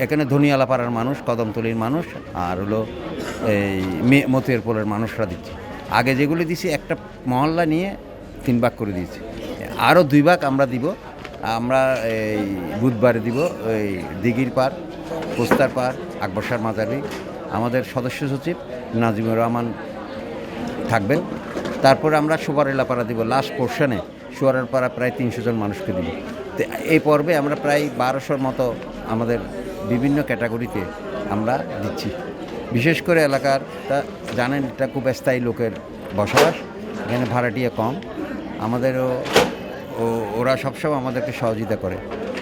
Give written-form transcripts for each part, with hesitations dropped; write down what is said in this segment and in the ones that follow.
এখানে ধনিয়ালা পাড়ার মানুষ, কদমতলির মানুষ, আর হলো এই মতিয়রপুরের মানুষরা দিচ্ছে। আগে যেগুলি দিছি একটা মহল্লা নিয়ে 3 ভাগ করে দিয়েছি, আরও 2 ভাগ আমরা দিব। আমরা এই বুধবারে দিব ওই দিঘির পাড়, পোস্তার পাড়, আকবরশাহ মাজারি। আমাদের সদস্য সচিব নাজিমুর রহমান থাকবেন। তারপরে আমরা সুয়ারেলাপাড়া দিব, লাস্ট পোর্শনে সুয়ারেরপাড়া প্রায় 300 জন মানুষকে দিব। তো এই পর্বে আমরা প্রায় 1200-র মতো আমাদের বিভিন্ন ক্যাটাগরিতে আমরা দিচ্ছি। বিশেষ করে এলাকারটা জানেন, এটা খুব স্থায়ী লোকের বসবাস, এখানে ভাড়াটিয়া কম। আমাদেরও ওরা সবসময় আমাদেরকে সহযোগিতা করে।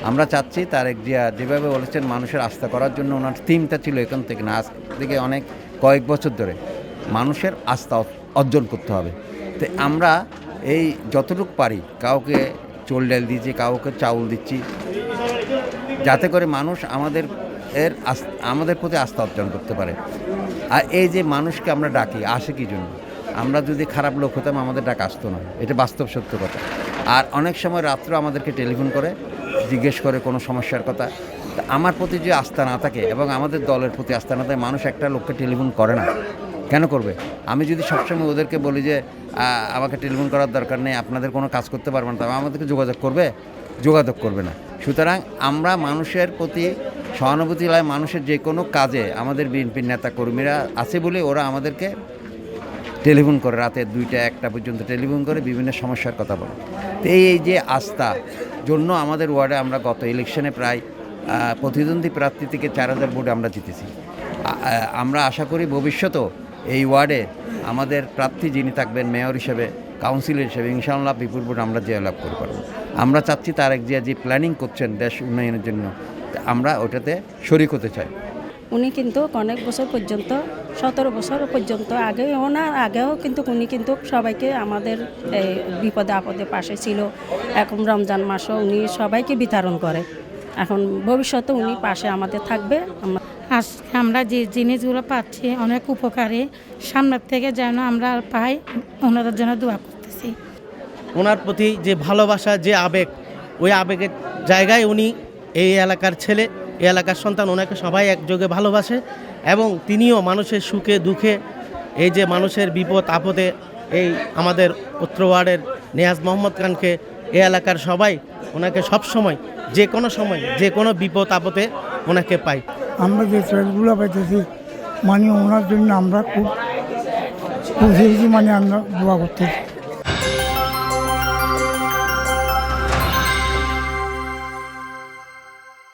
আমরা চাচ্ছি তারেক জিয়া যেভাবে বলেছেন মানুষের আস্থা করার জন্য, ওনার থিমটা ছিল এখান থেকে না, আজ থেকে অনেক কয়েক বছর ধরে মানুষের আস্থা অর্জন করতে হবে। তো আমরা এই যতটুকু পারি কাউকে চোল ডাল দিচ্ছি, কাউকে চাউল দিচ্ছি, যাতে করে মানুষ আমাদের প্রতি আস্থা অর্জন করতে পারে। আর এই যে মানুষকে আমরা ডাকি আসে কি জন্য? আমরা যদি খারাপ লোক হতাম আমাদের ডাক আসতো না, এটা বাস্তব সত্য কথা। আর অনেক সময় রাত্রে আমাদেরকে টেলিফোন করে জিজ্ঞেস করে কোনো সমস্যার কথা। তা আমার প্রতি যে আস্থা না থাকে এবং আমাদের দলের প্রতি আস্থা না থাকে, মানুষ একটা লোককে টেলিফোন করে না, কেন করবে? আমি যদি সবসময় ওদেরকে বলি যে আমাকে টেলিফোন করার দরকার নেই, আপনাদের কোনো কাজ করতে পারবেন না, তবে আমাদেরকে যোগাযোগ করবে না। সুতরাং আমরা মানুষের প্রতি সহানুভূতি লয়, মানুষের যে কোনো কাজে আমাদের বিএনপির নেতা কর্মীরা আছে বলে ওরা আমাদেরকে টেলিফোন করে, রাতে 2টা-1টা পর্যন্ত টেলিফোন করে বিভিন্ন সমস্যার কথা বলে। তো এই যে আস্থা জন্য আমাদের ওয়ার্ডে আমরা গত ইলেকশনে প্রায় প্রতিদ্বন্দ্বী প্রার্থী থেকে 4000 ভোটে আমরা জিতেছি। আমরা আশা করি ভবিষ্যতেও এই ওয়ার্ডে আমাদের প্রার্থী যিনি থাকবেন মেয়র হিসেবে, কাউন্সিলর হিসেবে, ইনশাআল্লাহ বিপুল ভোট আমরা জয়লাভ করতে পারব। আমরা চাচ্ছি তারেক জিয়া যে প্ল্যানিং করছেন দেশ উন্নয়নের জন্য, আমরা ওটাতে শরিক হতে চাই। উনি কিন্তু অনেক বছর পর্যন্ত, 17 বছর পর্যন্ত আগেও কিন্তু উনি কিন্তু সবাইকে আমাদের বিপদে আপদে পাশে ছিল। এখন রমজান মাসও উনি সবাইকে বিতরণ করে। এখন ভবিষ্যতে উনি পাশে আমাদের থাকবে। আমরা যে জিনিসগুলো পাচ্ছি অনেক উপকারী, সামনের থেকে যেন আমরা পাই, ওনাদের জন্য দোয়া করতেছি। ওনার প্রতি যে ভালোবাসা, যে আবেগ, ওই আবেগের জায়গায় উনি এই এলাকার ছেলে, এই এলাকার সন্তান, ওনাকে সবাই একযোগে ভালোবাসে এবং তিনিও মানুষের সুখে দুঃখে, এই যে মানুষের বিপদ আপদে, এই আমাদের উত্তর ওয়ার্ডের নেয়াজ মোহাম্মদ খানকে এই এলাকার সবাই ওনাকে সব সময়, যে কোনো সময়, যে কোনো বিপদ আপদে ওনাকে পাই। আমরা যে ট্রেনগুলো পাইতেছি মানে ওনার জন্য আমরা খুব মানে আমরা দোয়া করতেছি।